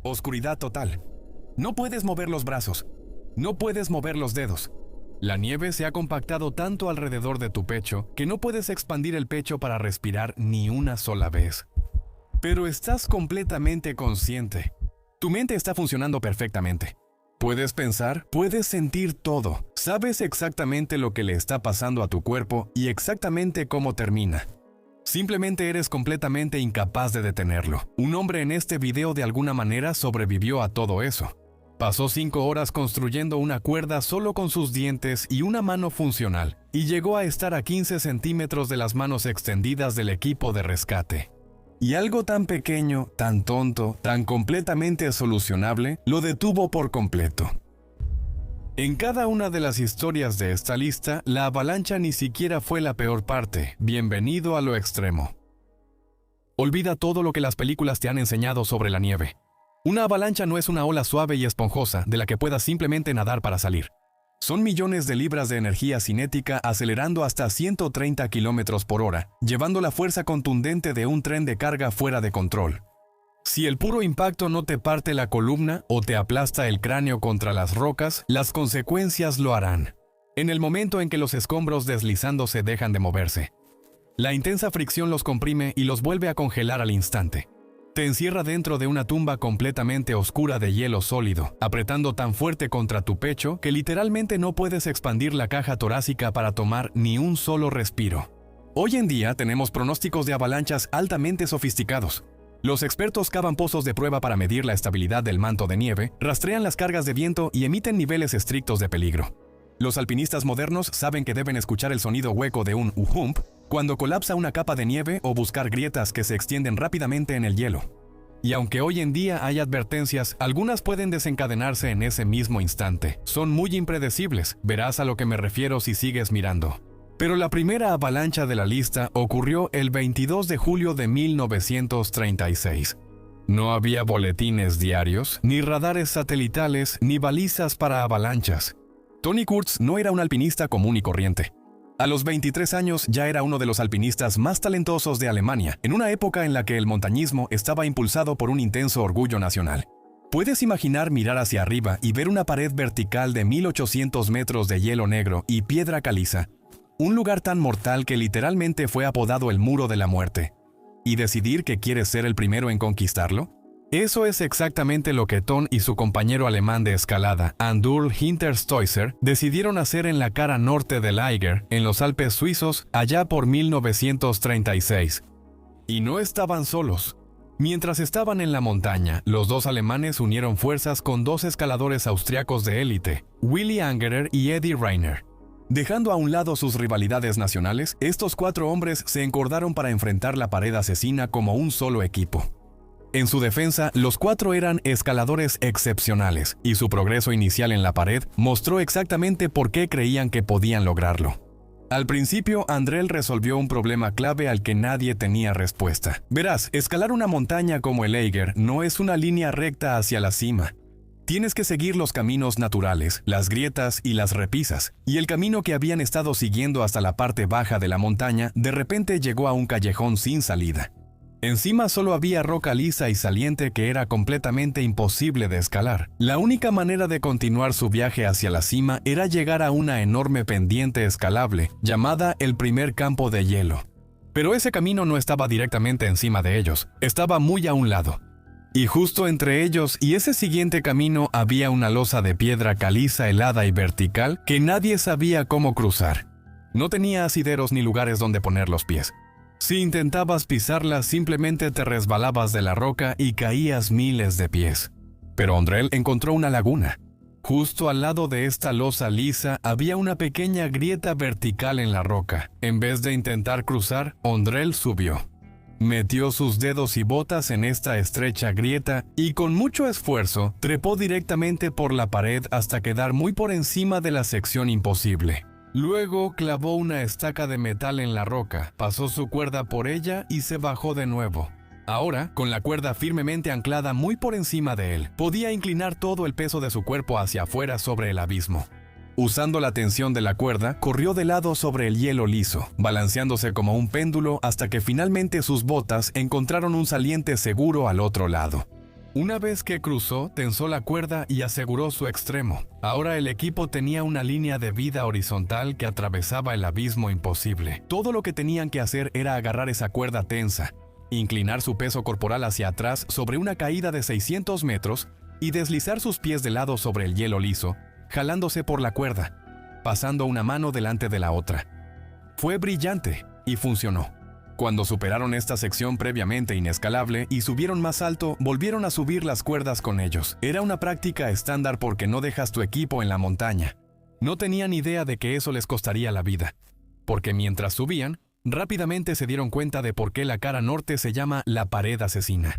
Oscuridad total. No puedes mover los brazos. No puedes mover los dedos. La nieve se ha compactado tanto alrededor de tu pecho que no puedes expandir el pecho para respirar ni una sola vez. Pero estás completamente consciente. Tu mente está funcionando perfectamente. Puedes pensar, puedes sentir todo. Sabes exactamente lo que le está pasando a tu cuerpo y exactamente cómo termina. Simplemente eres completamente incapaz de detenerlo. Un hombre en este video de alguna manera sobrevivió a todo eso. Pasó 5 horas construyendo una cuerda solo con sus dientes y una mano funcional, y llegó a estar a 15 centímetros de las manos extendidas del equipo de rescate. Y algo tan pequeño, tan tonto, tan completamente solucionable, lo detuvo por completo. En cada una de las historias de esta lista, la avalancha ni siquiera fue la peor parte. Bienvenido a lo extremo. Olvida todo lo que las películas te han enseñado sobre la nieve. Una avalancha no es una ola suave y esponjosa de la que puedas simplemente nadar para salir. Son millones de libras de energía cinética acelerando hasta 130 kilómetros por hora, llevando la fuerza contundente de un tren de carga fuera de control. Si el puro impacto no te parte la columna o te aplasta el cráneo contra las rocas, las consecuencias lo harán. En el momento en que los escombros deslizándose dejan de moverse, la intensa fricción los comprime y los vuelve a congelar al instante. Te encierra dentro de una tumba completamente oscura de hielo sólido, apretando tan fuerte contra tu pecho que literalmente no puedes expandir la caja torácica para tomar ni un solo respiro. Hoy en día tenemos pronósticos de avalanchas altamente sofisticados. Los expertos cavan pozos de prueba para medir la estabilidad del manto de nieve, rastrean las cargas de viento y emiten niveles estrictos de peligro. Los alpinistas modernos saben que deben escuchar el sonido hueco de un uhump cuando colapsa una capa de nieve o buscar grietas que se extienden rápidamente en el hielo. Y aunque hoy en día hay advertencias, algunas pueden desencadenarse en ese mismo instante. Son muy impredecibles, verás a lo que me refiero si sigues mirando. Pero la primera avalancha de la lista ocurrió el 22 de julio de 1936. No había boletines diarios, ni radares satelitales, ni balizas para avalanchas. Tony Kurtz no era un alpinista común y corriente. A los 23 años ya era uno de los alpinistas más talentosos de Alemania, en una época en la que el montañismo estaba impulsado por un intenso orgullo nacional. ¿Puedes imaginar mirar hacia arriba y ver una pared vertical de 1800 metros de hielo negro y piedra caliza? Un lugar tan mortal que literalmente fue apodado el Muro de la Muerte. ¿Y decidir que quieres ser el primero en conquistarlo? Eso es exactamente lo que Ton y su compañero alemán de escalada, Andurl Hinterstoiser, decidieron hacer en la cara norte del Eiger, en los Alpes suizos, allá por 1936. Y no estaban solos. Mientras estaban en la montaña, los dos alemanes unieron fuerzas con 2 escaladores austriacos de élite, Willy Angerer y Eddie Rainer. Dejando a un lado sus rivalidades nacionales, estos 4 hombres se encordaron para enfrentar la pared asesina como un solo equipo. En su defensa, los 4 eran escaladores excepcionales, y su progreso inicial en la pared mostró exactamente por qué creían que podían lograrlo. Al principio, Andrel resolvió un problema clave al que nadie tenía respuesta. Verás, escalar una montaña como el Eiger no es una línea recta hacia la cima. Tienes que seguir los caminos naturales, las grietas y las repisas, y el camino que habían estado siguiendo hasta la parte baja de la montaña de repente llegó a un callejón sin salida. Encima solo había roca lisa y saliente que era completamente imposible de escalar. La única manera de continuar su viaje hacia la cima era llegar a una enorme pendiente escalable, llamada el primer campo de hielo. Pero ese camino no estaba directamente encima de ellos, estaba muy a un lado. Y justo entre ellos y ese siguiente camino había una losa de piedra caliza helada y vertical que nadie sabía cómo cruzar. No tenía asideros ni lugares donde poner los pies. Si intentabas pisarla, simplemente te resbalabas de la roca y caías miles de pies. Pero Andrel encontró una laguna. Justo al lado de esta losa lisa había una pequeña grieta vertical en la roca. En vez de intentar cruzar, Andrel subió. Metió sus dedos y botas en esta estrecha grieta y con mucho esfuerzo trepó directamente por la pared hasta quedar muy por encima de la sección imposible. Luego clavó una estaca de metal en la roca, pasó su cuerda por ella y se bajó de nuevo. Ahora, con la cuerda firmemente anclada muy por encima de él, podía inclinar todo el peso de su cuerpo hacia afuera sobre el abismo. Usando la tensión de la cuerda, corrió de lado sobre el hielo liso, balanceándose como un péndulo hasta que finalmente sus botas encontraron un saliente seguro al otro lado. Una vez que cruzó, tensó la cuerda y aseguró su extremo. Ahora el equipo tenía una línea de vida horizontal que atravesaba el abismo imposible. Todo lo que tenían que hacer era agarrar esa cuerda tensa, inclinar su peso corporal hacia atrás sobre una caída de 600 metros y deslizar sus pies de lado sobre el hielo liso, jalándose por la cuerda, pasando una mano delante de la otra. Fue brillante y funcionó. Cuando superaron esta sección previamente inescalable y subieron más alto, volvieron a subir las cuerdas con ellos. Era una práctica estándar porque no dejas tu equipo en la montaña. No tenían idea de que eso les costaría la vida, porque mientras subían, rápidamente se dieron cuenta de por qué la cara norte se llama la pared asesina.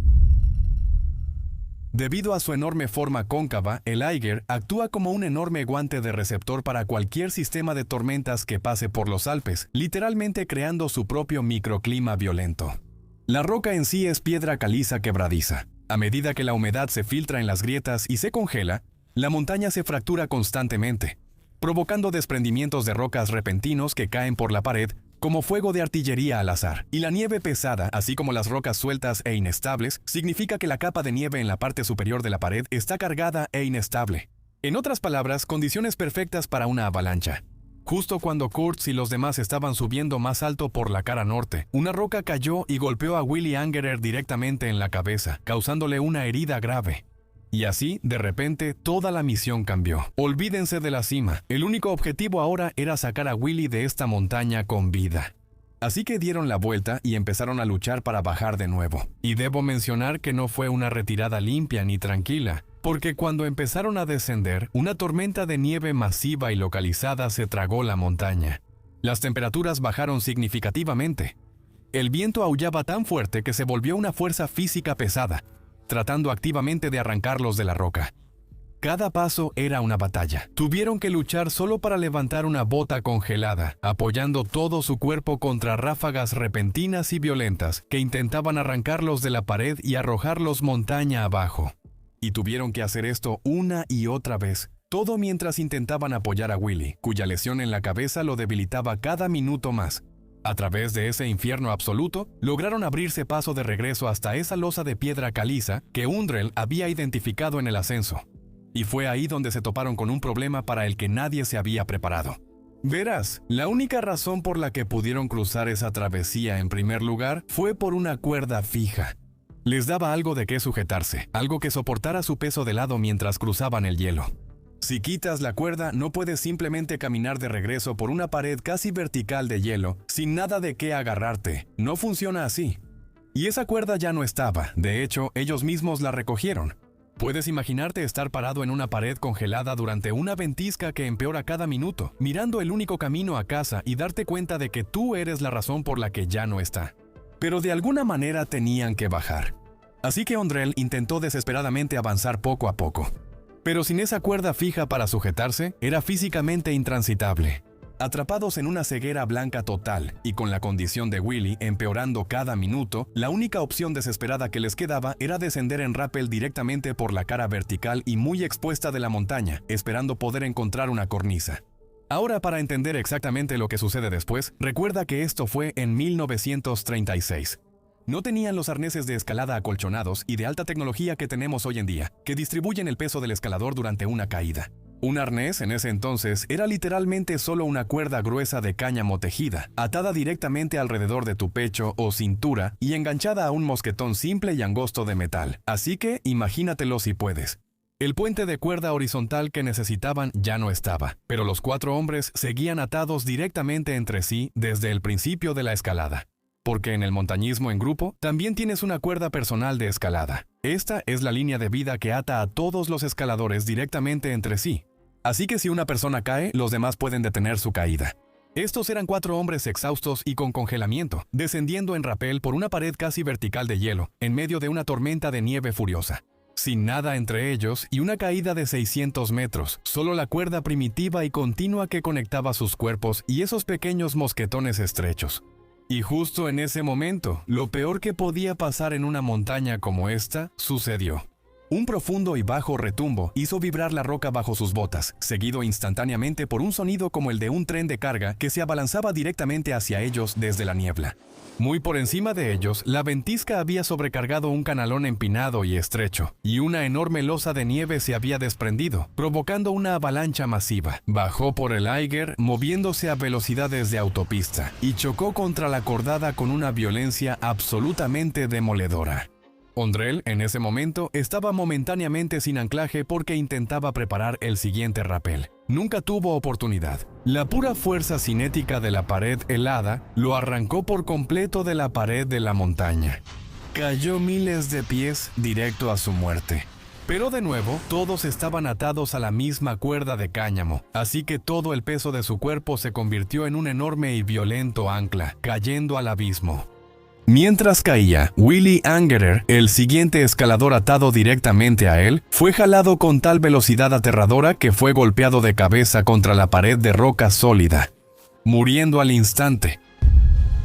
Debido a su enorme forma cóncava, el Eiger actúa como un enorme guante de receptor para cualquier sistema de tormentas que pase por los Alpes, literalmente creando su propio microclima violento. La roca en sí es piedra caliza quebradiza. A medida que la humedad se filtra en las grietas y se congela, la montaña se fractura constantemente, provocando desprendimientos de rocas repentinos que caen por la pared como fuego de artillería al azar. Y la nieve pesada, así como las rocas sueltas e inestables, significa que la capa de nieve en la parte superior de la pared está cargada e inestable. En otras palabras, condiciones perfectas para una avalancha. Justo cuando Kurtz y los demás estaban subiendo más alto por la cara norte, una roca cayó y golpeó a Willy Angerer directamente en la cabeza, causándole una herida grave. Y así, de repente, toda la misión cambió. Olvídense de la cima. El único objetivo ahora era sacar a Willy de esta montaña con vida. Así que dieron la vuelta y empezaron a luchar para bajar de nuevo. Y debo mencionar que no fue una retirada limpia ni tranquila, porque cuando empezaron a descender, una tormenta de nieve masiva y localizada se tragó la montaña. Las temperaturas bajaron significativamente. El viento aullaba tan fuerte que se volvió una fuerza física pesada, tratando activamente de arrancarlos de la roca. Cada paso era una batalla. Tuvieron que luchar solo para levantar una bota congelada, apoyando todo su cuerpo contra ráfagas repentinas y violentas que intentaban arrancarlos de la pared y arrojarlos montaña abajo. Y tuvieron que hacer esto una y otra vez, todo mientras intentaban apoyar a Willy, cuya lesión en la cabeza lo debilitaba cada minuto más. A través de ese infierno absoluto, lograron abrirse paso de regreso hasta esa losa de piedra caliza que Undrell había identificado en el ascenso. Y fue ahí donde se toparon con un problema para el que nadie se había preparado. Verás, la única razón por la que pudieron cruzar esa travesía en primer lugar fue por una cuerda fija. Les daba algo de qué sujetarse, algo que soportara su peso de lado mientras cruzaban el hielo. Si quitas la cuerda, no puedes simplemente caminar de regreso por una pared casi vertical de hielo, sin nada de qué agarrarte. No funciona así. Y esa cuerda ya no estaba. De hecho, ellos mismos la recogieron. Puedes imaginarte estar parado en una pared congelada durante una ventisca que empeora cada minuto, mirando el único camino a casa y darte cuenta de que tú eres la razón por la que ya no está. Pero de alguna manera tenían que bajar. Así que Undrell intentó desesperadamente avanzar poco a poco. Pero sin esa cuerda fija para sujetarse, era físicamente intransitable. Atrapados en una ceguera blanca total y con la condición de Willy empeorando cada minuto, la única opción desesperada que les quedaba era descender en rappel directamente por la cara vertical y muy expuesta de la montaña, esperando poder encontrar una cornisa. Ahora, para entender exactamente lo que sucede después, recuerda que esto fue en 1936. No tenían los arneses de escalada acolchonados y de alta tecnología que tenemos hoy en día, que distribuyen el peso del escalador durante una caída. Un arnés en ese entonces era literalmente solo una cuerda gruesa de cáñamo tejida, atada directamente alrededor de tu pecho o cintura y enganchada a un mosquetón simple y angosto de metal. Así que imagínatelo si puedes. El puente de cuerda horizontal que necesitaban ya no estaba, pero los 4 hombres seguían atados directamente entre sí desde el principio de la escalada. Porque en el montañismo en grupo también tienes una cuerda personal de escalada. Esta es la línea de vida que ata a todos los escaladores directamente entre sí. Así que si una persona cae, los demás pueden detener su caída. Estos eran 4 hombres exhaustos y con congelamiento, descendiendo en rapel por una pared casi vertical de hielo, en medio de una tormenta de nieve furiosa. Sin nada entre ellos y una caída de 600 metros, solo la cuerda primitiva y continua que conectaba sus cuerpos y esos pequeños mosquetones estrechos. Y justo en ese momento, lo peor que podía pasar en una montaña como esta, sucedió. Un profundo y bajo retumbo hizo vibrar la roca bajo sus botas, seguido instantáneamente por un sonido como el de un tren de carga que se abalanzaba directamente hacia ellos desde la niebla. Muy por encima de ellos, la ventisca había sobrecargado un canalón empinado y estrecho, y una enorme losa de nieve se había desprendido, provocando una avalancha masiva. Bajó por el Eiger, moviéndose a velocidades de autopista, y chocó contra la cordada con una violencia absolutamente demoledora. Ondrell, en ese momento, estaba momentáneamente sin anclaje porque intentaba preparar el siguiente rapel. Nunca tuvo oportunidad. La pura fuerza cinética de la pared helada lo arrancó por completo de la pared de la montaña. Cayó miles de pies directo a su muerte. Pero de nuevo, todos estaban atados a la misma cuerda de cáñamo, así que todo el peso de su cuerpo se convirtió en un enorme y violento ancla, cayendo al abismo. Mientras caía, Willy Angerer, el siguiente escalador atado directamente a él, fue jalado con tal velocidad aterradora que fue golpeado de cabeza contra la pared de roca sólida, muriendo al instante.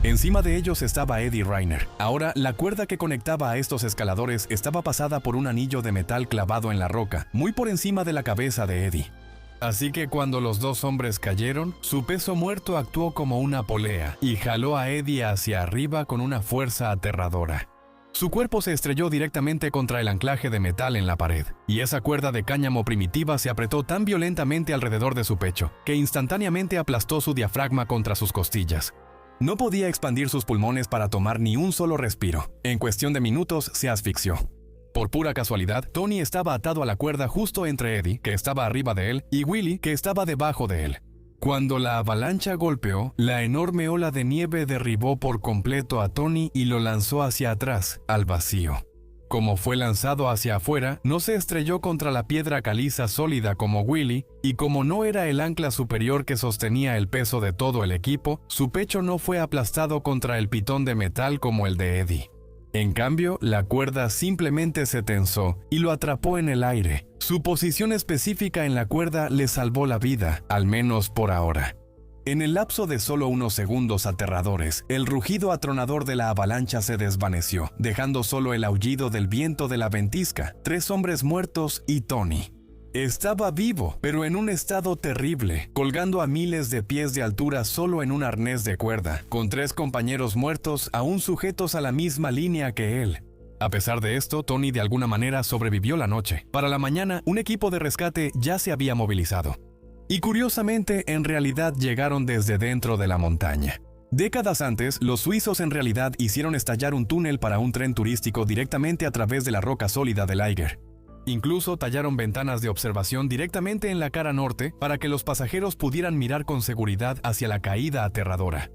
Encima de ellos estaba Eddie Rayner. Ahora, la cuerda que conectaba a estos escaladores estaba pasada por un anillo de metal clavado en la roca, muy por encima de la cabeza de Eddie. Así que cuando los dos hombres cayeron, su peso muerto actuó como una polea y jaló a Eddie hacia arriba con una fuerza aterradora. Su cuerpo se estrelló directamente contra el anclaje de metal en la pared, y esa cuerda de cáñamo primitiva se apretó tan violentamente alrededor de su pecho, que instantáneamente aplastó su diafragma contra sus costillas. No podía expandir sus pulmones para tomar ni un solo respiro. En cuestión de minutos se asfixió. Por pura casualidad, Tony estaba atado a la cuerda justo entre Eddie, que estaba arriba de él, y Willy, que estaba debajo de él. Cuando la avalancha golpeó, la enorme ola de nieve derribó por completo a Tony y lo lanzó hacia atrás, al vacío. Como fue lanzado hacia afuera, no se estrelló contra la piedra caliza sólida como Willy, y como no era el ancla superior que sostenía el peso de todo el equipo, su pecho no fue aplastado contra el pitón de metal como el de Eddie. En cambio, la cuerda simplemente se tensó y lo atrapó en el aire. Su posición específica en la cuerda le salvó la vida, al menos por ahora. En el lapso de solo unos segundos aterradores, el rugido atronador de la avalancha se desvaneció, dejando solo el aullido del viento de la ventisca, 3 hombres muertos y Tony. Estaba vivo, pero en un estado terrible, colgando a miles de pies de altura solo en un arnés de cuerda, con 3 compañeros muertos aún sujetos a la misma línea que él. A pesar de esto, Tony de alguna manera sobrevivió la noche. Para la mañana, un equipo de rescate ya se había movilizado. Y curiosamente, en realidad llegaron desde dentro de la montaña. Décadas antes, los suizos en realidad hicieron estallar un túnel para un tren turístico directamente a través de la roca sólida del Eiger. Incluso tallaron ventanas de observación directamente en la cara norte para que los pasajeros pudieran mirar con seguridad hacia la caída aterradora.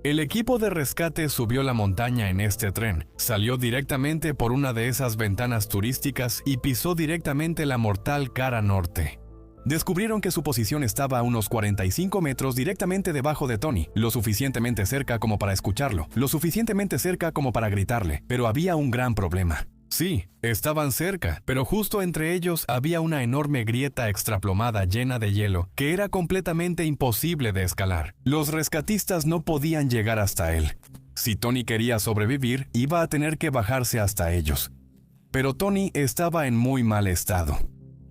El equipo de rescate subió la montaña en este tren, salió directamente por una de esas ventanas turísticas y pisó directamente la mortal cara norte. Descubrieron que su posición estaba a unos 45 metros directamente debajo de Tony, lo suficientemente cerca como para escucharlo, lo suficientemente cerca como para gritarle, pero había un gran problema. Sí, estaban cerca, pero justo entre ellos había una enorme grieta extraplomada llena de hielo que era completamente imposible de escalar. Los rescatistas no podían llegar hasta él. Si Tony quería sobrevivir, iba a tener que bajarse hasta ellos. Pero Tony estaba en muy mal estado.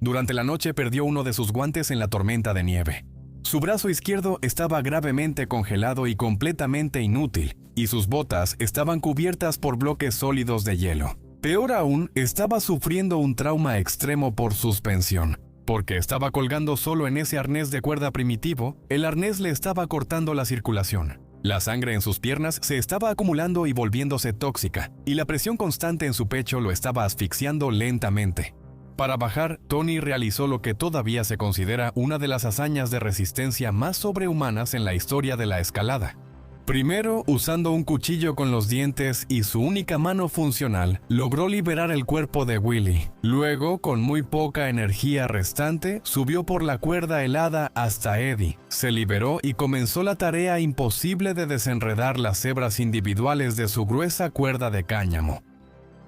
Durante la noche perdió uno de sus guantes en la tormenta de nieve. Su brazo izquierdo estaba gravemente congelado y completamente inútil, y sus botas estaban cubiertas por bloques sólidos de hielo. Peor aún, estaba sufriendo un trauma extremo por suspensión. Porque estaba colgando solo en ese arnés de cuerda primitivo, el arnés le estaba cortando la circulación. La sangre en sus piernas se estaba acumulando y volviéndose tóxica, y la presión constante en su pecho lo estaba asfixiando lentamente. Para bajar, Tony realizó lo que todavía se considera una de las hazañas de resistencia más sobrehumanas en la historia de la escalada. Primero, usando un cuchillo con los dientes y su única mano funcional, logró liberar el cuerpo de Willy. Luego, con muy poca energía restante, subió por la cuerda helada hasta Eddie. Se liberó y comenzó la tarea imposible de desenredar las hebras individuales de su gruesa cuerda de cáñamo.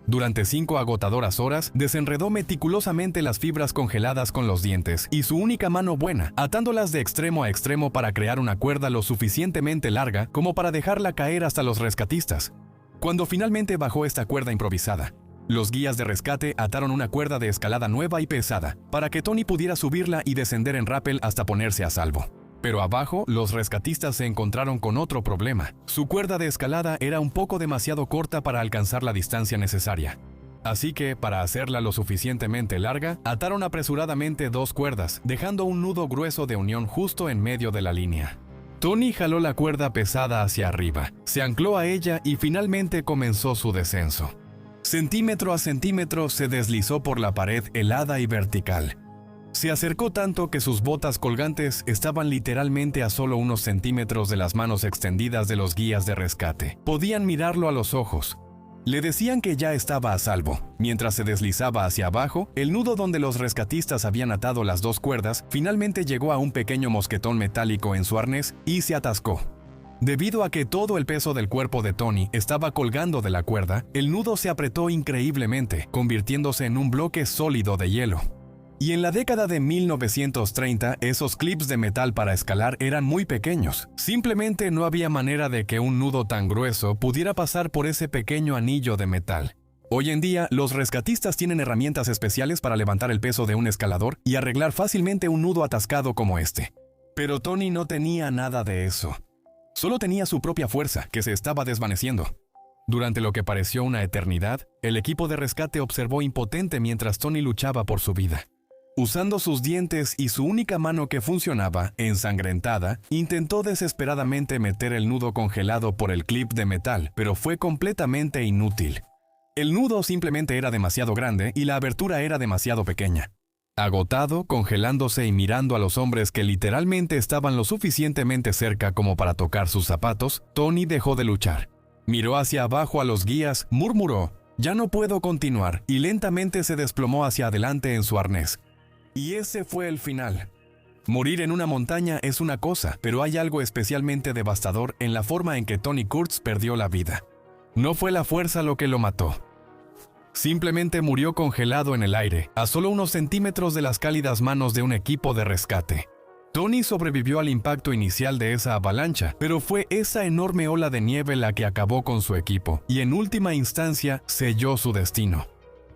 Durante 5 agotadoras horas, desenredó meticulosamente las fibras congeladas con los dientes y su única mano buena, atándolas de extremo a extremo para crear una cuerda lo suficientemente larga como para dejarla caer hasta los rescatistas. Cuando finalmente bajó esta cuerda improvisada, Los guías de rescate ataron una cuerda de escalada nueva y pesada para que Tony pudiera subirla y descender en rappel hasta ponerse a salvo. Pero abajo, los rescatistas se encontraron con otro problema. Su cuerda de escalada era un poco demasiado corta para alcanzar la distancia necesaria. Así que, para hacerla lo suficientemente larga, ataron apresuradamente 2 cuerdas, dejando un nudo grueso de unión justo en medio de la línea. Tony jaló la cuerda pesada hacia arriba, se ancló a ella y finalmente comenzó su descenso. Centímetro a centímetro se deslizó por la pared helada y vertical. Se acercó tanto que sus botas colgantes estaban literalmente a solo unos centímetros de las manos extendidas de los guías de rescate. Podían mirarlo a los ojos. Le decían que ya estaba a salvo. Mientras se deslizaba hacia abajo, el nudo donde los rescatistas habían atado las 2 cuerdas finalmente llegó a un pequeño mosquetón metálico en su arnés y se atascó. Debido a que todo el peso del cuerpo de Tony estaba colgando de la cuerda, el nudo se apretó increíblemente, convirtiéndose en un bloque sólido de hielo. Y en la década de 1930, esos clips de metal para escalar eran muy pequeños. Simplemente no había manera de que un nudo tan grueso pudiera pasar por ese pequeño anillo de metal. Hoy en día, los rescatistas tienen herramientas especiales para levantar el peso de un escalador y arreglar fácilmente un nudo atascado como este. Pero Tony no tenía nada de eso. Solo tenía su propia fuerza, que se estaba desvaneciendo. Durante lo que pareció una eternidad, el equipo de rescate observó impotente mientras Tony luchaba por su vida. Usando sus dientes y su única mano que funcionaba, ensangrentada, intentó desesperadamente meter el nudo congelado por el clip de metal, pero fue completamente inútil. El nudo simplemente era demasiado grande y la abertura era demasiado pequeña. Agotado, congelándose y mirando a los hombres que literalmente estaban lo suficientemente cerca como para tocar sus zapatos, Tony dejó de luchar. Miró hacia abajo a los guías, murmuró, «Ya no puedo continuar», y lentamente se desplomó hacia adelante en su arnés. Y ese fue el final. Morir en una montaña es una cosa, pero hay algo especialmente devastador en la forma en que Tony Kurtz perdió la vida. No fue la fuerza lo que lo mató. Simplemente murió congelado en el aire, a solo unos centímetros de las cálidas manos de un equipo de rescate. Tony sobrevivió al impacto inicial de esa avalancha, pero fue esa enorme ola de nieve la que acabó con su equipo, y en última instancia selló su destino.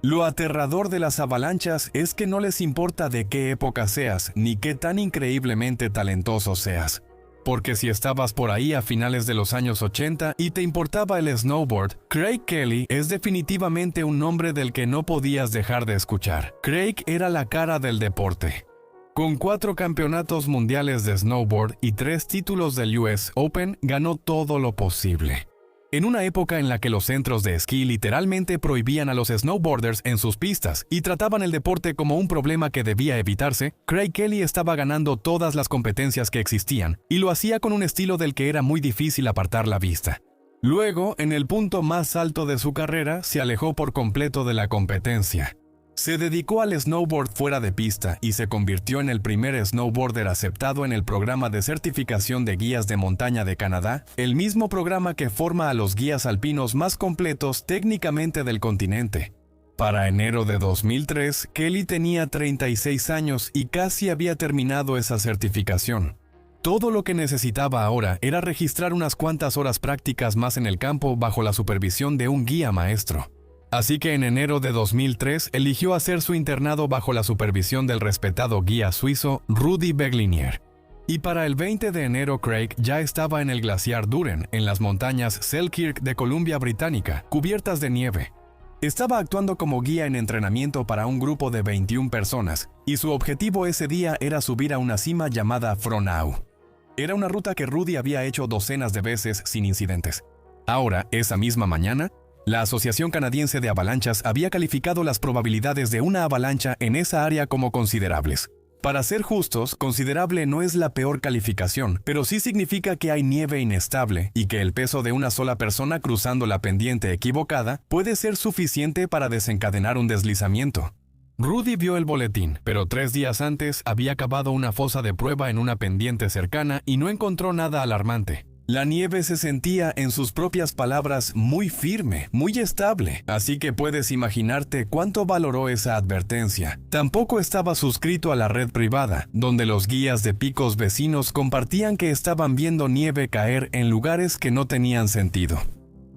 Lo aterrador de las avalanchas es que no les importa de qué época seas, ni qué tan increíblemente talentoso seas. Porque si estabas por ahí a finales de los años 80 y te importaba el snowboard, Craig Kelly es definitivamente un nombre del que no podías dejar de escuchar. Craig era la cara del deporte. Con 4 campeonatos mundiales de snowboard y 3 títulos del US Open, ganó todo lo posible. En una época en la que los centros de esquí literalmente prohibían a los snowboarders en sus pistas y trataban el deporte como un problema que debía evitarse, Craig Kelly estaba ganando todas las competencias que existían y lo hacía con un estilo del que era muy difícil apartar la vista. Luego, en el punto más alto de su carrera, se alejó por completo de la competencia. Se dedicó al snowboard fuera de pista y se convirtió en el primer snowboarder aceptado en el programa de certificación de guías de montaña de Canadá, el mismo programa que forma a los guías alpinos más completos técnicamente del continente. Para enero de 2003, Kelly tenía 36 años y casi había terminado esa certificación. Todo lo que necesitaba ahora era registrar unas cuantas horas prácticas más en el campo bajo la supervisión de un guía maestro. Así que en enero de 2003 eligió hacer su internado bajo la supervisión del respetado guía suizo Rudi Beglinier. Y para el 20 de enero Craig ya estaba en el glaciar Duren, en las montañas Selkirk de Columbia Británica, cubiertas de nieve. Estaba actuando como guía en entrenamiento para un grupo de 21 personas, y su objetivo ese día era subir a una cima llamada Frohnau. Era una ruta que Rudi había hecho docenas de veces sin incidentes. Ahora, esa misma mañana, la Asociación Canadiense de Avalanchas había calificado las probabilidades de una avalancha en esa área como considerables. Para ser justos, considerable no es la peor calificación, pero sí significa que hay nieve inestable y que el peso de una sola persona cruzando la pendiente equivocada puede ser suficiente para desencadenar un deslizamiento. Rudi vio el boletín, pero 3 días antes había cavado una fosa de prueba en una pendiente cercana y no encontró nada alarmante. La nieve se sentía, en sus propias palabras, muy firme, muy estable, así que puedes imaginarte cuánto valoró esa advertencia. Tampoco estaba suscrito a la red privada, donde los guías de picos vecinos compartían que estaban viendo nieve caer en lugares que no tenían sentido.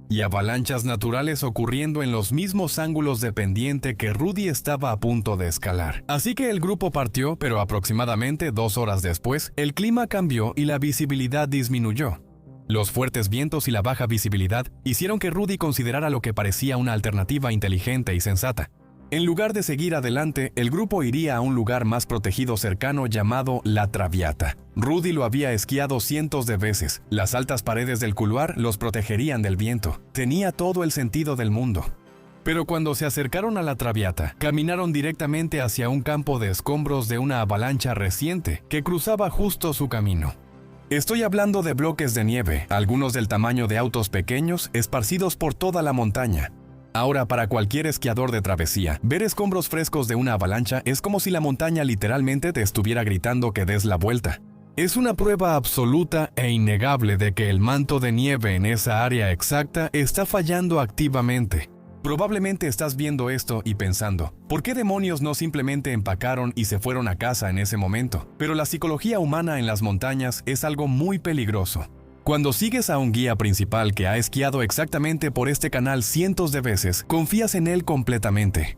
y avalanchas naturales ocurriendo en los mismos ángulos de pendiente que Rudy estaba a punto de escalar. Así que el grupo partió, pero aproximadamente 2 horas después, el clima cambió y la visibilidad disminuyó. Los fuertes vientos y la baja visibilidad hicieron que Rudy considerara lo que parecía una alternativa inteligente y sensata. En lugar de seguir adelante, el grupo iría a un lugar más protegido cercano llamado La Traviata. Rudy lo había esquiado cientos de veces. Las altas paredes del couloir los protegerían del viento. Tenía todo el sentido del mundo. Pero cuando se acercaron a La Traviata, caminaron directamente hacia un campo de escombros de una avalancha reciente que cruzaba justo su camino. Estoy hablando de bloques de nieve, algunos del tamaño de autos pequeños, esparcidos por toda la montaña. Ahora, para cualquier esquiador de travesía, ver escombros frescos de una avalancha es como si la montaña literalmente te estuviera gritando que des la vuelta. Es una prueba absoluta e innegable de que el manto de nieve en esa área exacta está fallando activamente. Probablemente estás viendo esto y pensando, ¿por qué demonios no simplemente empacaron y se fueron a casa en ese momento? Pero la psicología humana en las montañas es algo muy peligroso. Cuando sigues a un guía principal que ha esquiado exactamente por este canal cientos de veces, confías en él completamente.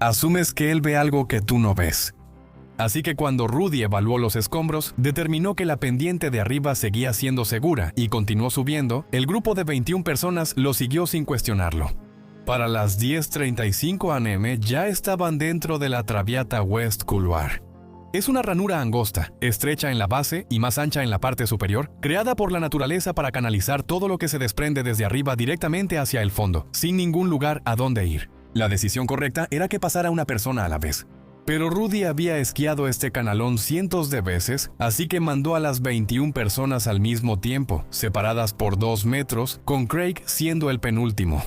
Asumes que él ve algo que tú no ves. Así que cuando Rudy evaluó los escombros, determinó que la pendiente de arriba seguía siendo segura y continuó subiendo. El grupo de 21 personas lo siguió sin cuestionarlo. Para las 10:35 am ya estaban dentro de la Traviata West Couloir. Es una ranura angosta, estrecha en la base y más ancha en la parte superior, creada por la naturaleza para canalizar todo lo que se desprende desde arriba directamente hacia el fondo, sin ningún lugar a dónde ir. La decisión correcta era que pasara una persona a la vez. Pero Rudy había esquiado este canalón cientos de veces, así que mandó a las 21 personas al mismo tiempo, separadas por 2 metros, con Craig siendo el penúltimo.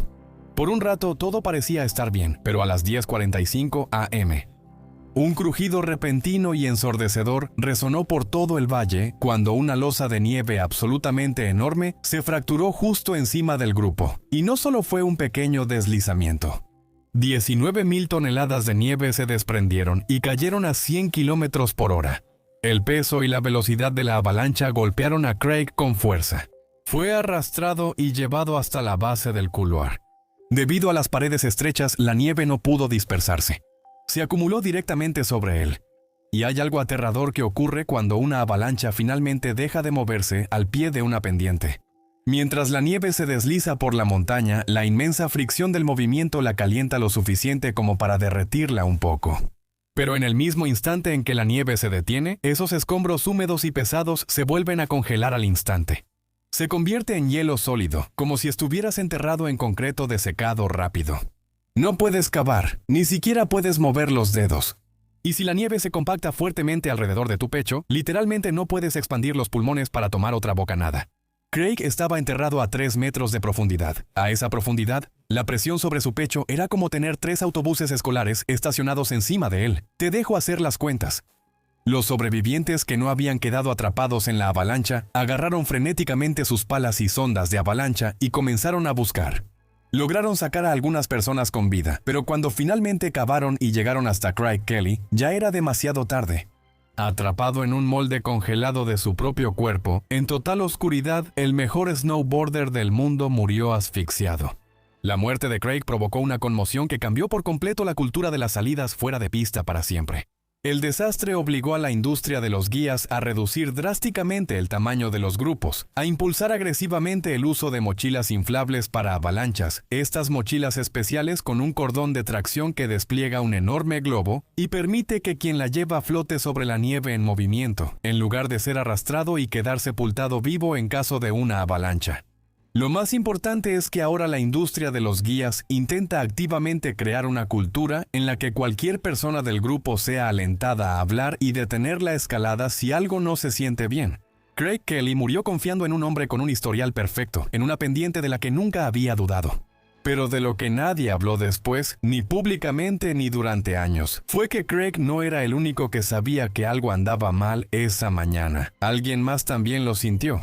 Por un rato todo parecía estar bien, pero a las 10:45 am, un crujido repentino y ensordecedor resonó por todo el valle cuando una losa de nieve absolutamente enorme se fracturó justo encima del grupo. Y no solo fue un pequeño deslizamiento. 19,000 toneladas de nieve se desprendieron y cayeron a 100 kilómetros por hora. El peso y la velocidad de la avalancha golpearon a Craig con fuerza. Fue arrastrado y llevado hasta la base del couloir. Debido a las paredes estrechas, la nieve no pudo dispersarse. Se acumuló directamente sobre él. Y hay algo aterrador que ocurre cuando una avalancha finalmente deja de moverse al pie de una pendiente. Mientras la nieve se desliza por la montaña, la inmensa fricción del movimiento la calienta lo suficiente como para derretirla un poco. Pero en el mismo instante en que la nieve se detiene, esos escombros húmedos y pesados se vuelven a congelar al instante. Se convierte en hielo sólido, como si estuvieras enterrado en concreto desecado rápido. No puedes cavar, ni siquiera puedes mover los dedos. Y si la nieve se compacta fuertemente alrededor de tu pecho, literalmente no puedes expandir los pulmones para tomar otra bocanada. Craig estaba enterrado a 3 metros de profundidad. A esa profundidad, la presión sobre su pecho era como tener 3 autobuses escolares estacionados encima de él. Te dejo hacer las cuentas. Los sobrevivientes que no habían quedado atrapados en la avalancha agarraron frenéticamente sus palas y sondas de avalancha y comenzaron a buscar. Lograron sacar a algunas personas con vida, pero cuando finalmente cavaron y llegaron hasta Craig Kelly, ya era demasiado tarde. Atrapado en un molde congelado de su propio cuerpo, en total oscuridad, el mejor snowboarder del mundo murió asfixiado. La muerte de Craig provocó una conmoción que cambió por completo la cultura de las salidas fuera de pista para siempre. El desastre obligó a la industria de los guías a reducir drásticamente el tamaño de los grupos, a impulsar agresivamente el uso de mochilas inflables para avalanchas, estas mochilas especiales con un cordón de tracción que despliega un enorme globo y permite que quien la lleva flote sobre la nieve en movimiento, en lugar de ser arrastrado y quedar sepultado vivo en caso de una avalancha. Lo más importante es que ahora la industria de los guías intenta activamente crear una cultura en la que cualquier persona del grupo sea alentada a hablar y detener la escalada si algo no se siente bien. Craig Kelly murió confiando en un hombre con un historial perfecto, en una pendiente de la que nunca había dudado. Pero de lo que nadie habló después, ni públicamente ni durante años, fue que Craig no era el único que sabía que algo andaba mal esa mañana. Alguien más también lo sintió.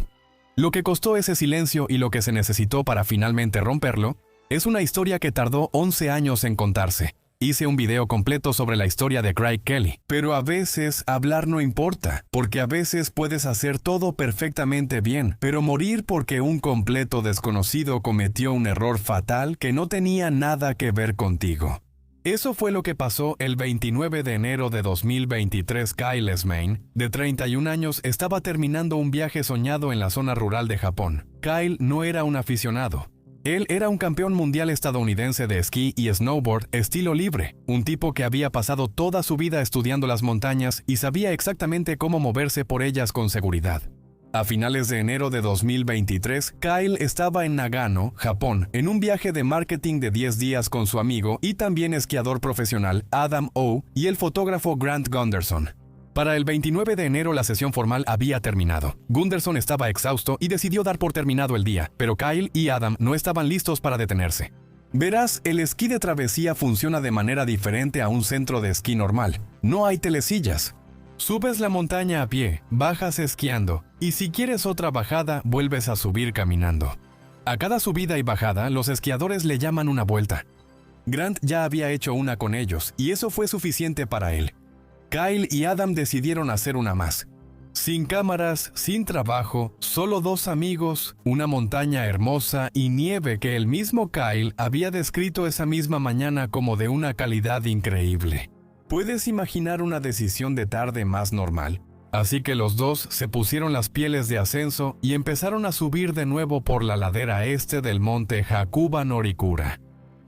Lo que costó ese silencio y lo que se necesitó para finalmente romperlo, es una historia que tardó 11 años en contarse. Hice un video completo sobre la historia de Craig Kelly, pero a veces hablar no importa, porque a veces puedes hacer todo perfectamente bien, pero morir porque un completo desconocido cometió un error fatal que no tenía nada que ver contigo. Eso fue lo que pasó el 29 de enero de 2023. Kyle Smain, de 31 años, estaba terminando un viaje soñado en la zona rural de Japón. Kyle no era un aficionado. Él era un campeón mundial estadounidense de esquí y snowboard estilo libre, un tipo que había pasado toda su vida estudiando las montañas y sabía exactamente cómo moverse por ellas con seguridad. A finales de enero de 2023, Kyle estaba en Nagano, Japón, en un viaje de marketing de 10 días con su amigo y también esquiador profesional Adam Oh y el fotógrafo Grant Gunderson. Para el 29 de enero la sesión formal había terminado. Gunderson estaba exhausto y decidió dar por terminado el día, pero Kyle y Adam no estaban listos para detenerse. Verás, el esquí de travesía funciona de manera diferente a un centro de esquí normal. No hay telesillas. Subes la montaña a pie, bajas esquiando, y si quieres otra bajada, vuelves a subir caminando. A cada subida y bajada, los esquiadores le llaman una vuelta. Grant ya había hecho una con ellos, y eso fue suficiente para él. Kyle y Adam decidieron hacer una más. Sin cámaras, sin trabajo, solo dos amigos, una montaña hermosa y nieve que el mismo Kyle había descrito esa misma mañana como de una calidad increíble. ¿Puedes imaginar una decisión de tarde más normal? Así que los dos se pusieron las pieles de ascenso y empezaron a subir de nuevo por la ladera este del monte Hakuba Norikura.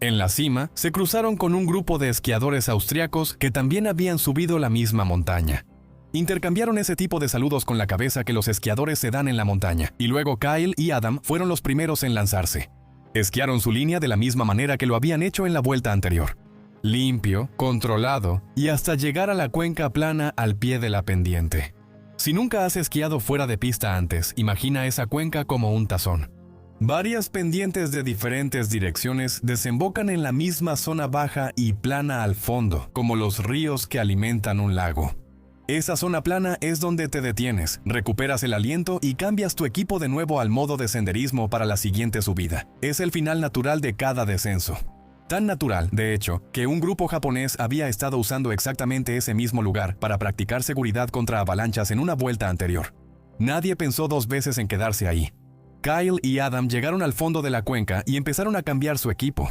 En la cima, se cruzaron con un grupo de esquiadores austriacos que también habían subido la misma montaña. Intercambiaron ese tipo de saludos con la cabeza que los esquiadores se dan en la montaña, y luego Kyle y Adam fueron los primeros en lanzarse. Esquiaron su línea de la misma manera que lo habían hecho en la vuelta anterior. Limpio, controlado, y hasta llegar a la cuenca plana al pie de la pendiente. Si nunca has esquiado fuera de pista antes, imagina esa cuenca como un tazón. Varias pendientes de diferentes direcciones desembocan en la misma zona baja y plana al fondo, como los ríos que alimentan un lago. Esa zona plana es donde te detienes, recuperas el aliento y cambias tu equipo de nuevo al modo de senderismo para la siguiente subida. Es el final natural de cada descenso. Tan natural, de hecho, que un grupo japonés había estado usando exactamente ese mismo lugar para practicar seguridad contra avalanchas en una vuelta anterior. Nadie pensó dos veces en quedarse ahí. Kyle y Adam llegaron al fondo de la cuenca y empezaron a cambiar su equipo.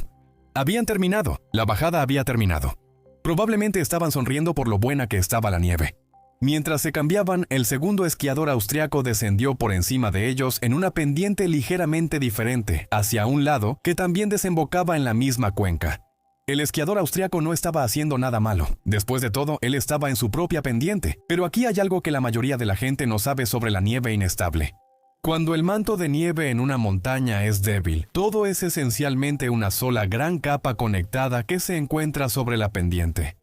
Habían terminado, la bajada había terminado. Probablemente estaban sonriendo por lo buena que estaba la nieve. Mientras se cambiaban, el segundo esquiador austriaco descendió por encima de ellos en una pendiente ligeramente diferente, hacia un lado que también desembocaba en la misma cuenca. El esquiador austriaco no estaba haciendo nada malo. Después de todo, él estaba en su propia pendiente. Pero aquí hay algo que la mayoría de la gente no sabe sobre la nieve inestable. Cuando el manto de nieve en una montaña es débil, todo es esencialmente una sola gran capa conectada que se encuentra sobre la pendiente.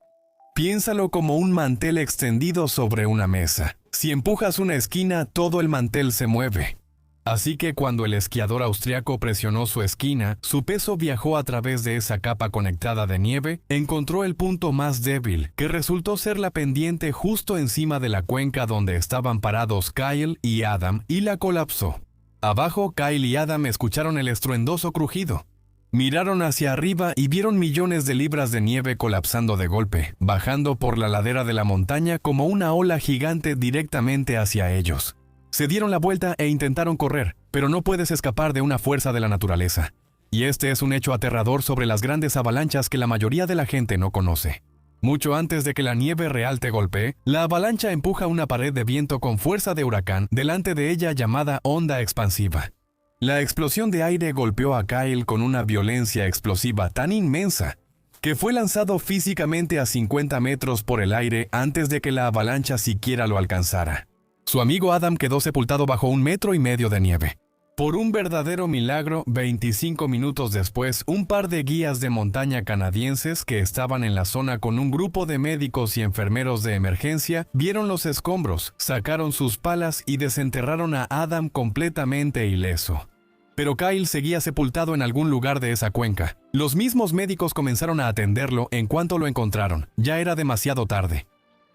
Piénsalo como un mantel extendido sobre una mesa. Si empujas una esquina, todo el mantel se mueve. Así que cuando el esquiador austriaco presionó su esquina, su peso viajó a través de esa capa conectada de nieve, encontró el punto más débil, que resultó ser la pendiente justo encima de la cuenca donde estaban parados Kyle y Adam, y la colapsó. Abajo, Kyle y Adam escucharon el estruendoso crujido. Miraron hacia arriba y vieron millones de libras de nieve colapsando de golpe, bajando por la ladera de la montaña como una ola gigante directamente hacia ellos. Se dieron la vuelta e intentaron correr, pero no puedes escapar de una fuerza de la naturaleza. Y este es un hecho aterrador sobre las grandes avalanchas que la mayoría de la gente no conoce. Mucho antes de que la nieve real te golpee, la avalancha empuja una pared de viento con fuerza de huracán delante de ella llamada onda expansiva. La explosión de aire golpeó a Kyle con una violencia explosiva tan inmensa que fue lanzado físicamente a 50 metros por el aire antes de que la avalancha siquiera lo alcanzara. Su amigo Adam quedó sepultado bajo 1,5 metros de nieve. Por un verdadero milagro, 25 minutos después, un par de guías de montaña canadienses que estaban en la zona con un grupo de médicos y enfermeros de emergencia vieron los escombros, sacaron sus palas y desenterraron a Adam completamente ileso. Pero Kyle seguía sepultado en algún lugar de esa cuenca. Los mismos médicos comenzaron a atenderlo en cuanto lo encontraron. Ya era demasiado tarde.